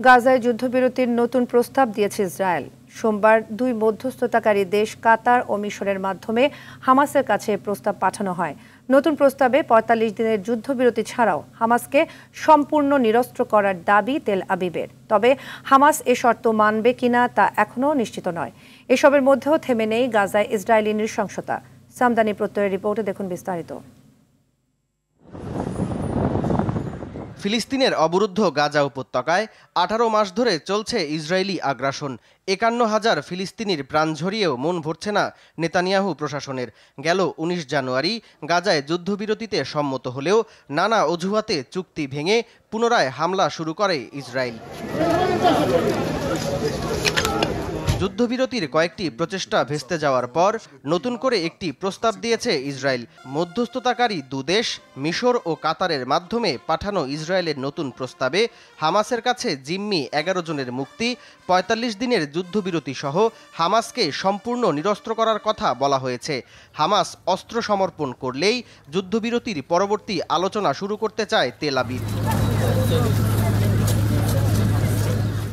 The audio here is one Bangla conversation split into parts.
গাজায় যুদ্ধবিরতির নতুন প্রস্তাব দিয়েছে ইসরায়েল। সোমবার দুই মধ্যস্থতাকারী দেশ কাতার ও মিশরের মাধ্যমে হামাসের কাছে প্রস্তাব পাঠানো হয়। নতুন প্রস্তাবে ৪৫ দিনের যুদ্ধবিরতি ছাড়াও হামাসকে সম্পূর্ণ নিরস্ত্র করার দাবি তেল আবিবের। তবে হামাস এ শর্ত মানবে কিনা তা এখনও নিশ্চিত নয়। এসবের মধ্যেও থেমে নেই গাজায় ইসরায়েলি নৃশংসতা। সামদানি প্রত্যয়ের রিপোর্টে দেখুন বিস্তারিত। ফিলিস্তিনের অবরুদ্ধ গাজা উপত্যকায় ১৮ মাস ধরে চলছে ইসরায়েলি আগ্রাসন। ৫১,০০০ ফিলিস্তিনির প্রাণ ঝরিয়েও মন ভরছে না নেতানিয়াহু প্রশাসনের। গেল ১৯ জানুয়ারি গাজায় যুদ্ধবিরতিতে সম্মত হলেও নানা অজুহাতে চুক্তি ভেঙে পুনরায় হামলা শুরু করে ইসরায়েল। যুদ্ধবিরতির কয়েকটি প্রচেষ্টা ভেস্তে যাওয়ার পর নতুন করে একটি প্রস্তাব দিয়েছে ইসরায়েল। মধ্যস্থতাকারী দুদেশ মিশর ও কাতারের মাধ্যমে পাঠানো ইসরায়েলের নতুন প্রস্তাবে হামাসের কাছে জিম্মি ১১ জনের মুক্তি, ৪৫ দিনের যুদ্ধবিরতি সহ হামাসকে সম্পূর্ণ নিরস্ত্র করার কথা বলা হয়েছে। হামাস অস্ত্র সমর্পণ করলেই যুদ্ধবিরতির পরবর্তী আলোচনা শুরু করতে চায় তেল আবিব।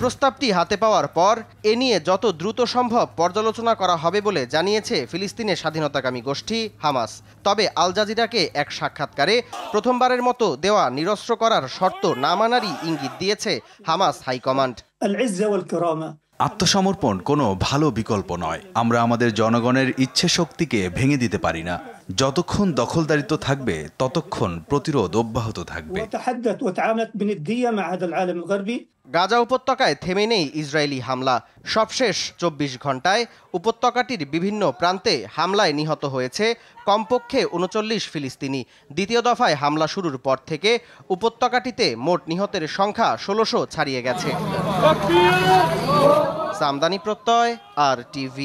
প্রস্তাবটি হাতে পাওয়ার পর এ নিয়ে যত দ্রুত সম্ভব পর্যালোচনা করা হবে বলে জানিয়েছে ফিলিস্তিনের স্বাধীনতাকামী গোষ্ঠী হামাস। তবে আল জাজিরাকে এক সাক্ষাৎকারে প্রথমবারের মতো দেওয়া নিরস্ত্র করার শর্ত না মানারই ইঙ্গিত দিয়েছে হামাস হাইকমান্ড। আত্মসমর্পণ কোনো ভালো বিকল্প নয়। আমরা আমাদের জনগণের ইচ্ছে শক্তিকে ভেঙে দিতে পারি না। যতক্ষণ দখলদারিত্ব থাকবে ততক্ষণ প্রতিরোধ অব্যাহত থাকবে। গাজা উপত্যকায় থেমে নেই ইসরায়েলি হামলা। সবশেষ ২৪ ঘন্টায় উপত্যকাটির বিভিন্ন প্রান্তে হামলায় নিহত হয়েছে কমপক্ষে ৩৯ ফিলিস্তিনি। দ্বিতীয় দফায় হামলা শুরুর পর থেকে উপত্যকাটিতে মোট নিহতের সংখ্যা ১৬০০ ছাড়িয়ে গেছে। সামদানি প্রত্যয়, RTV।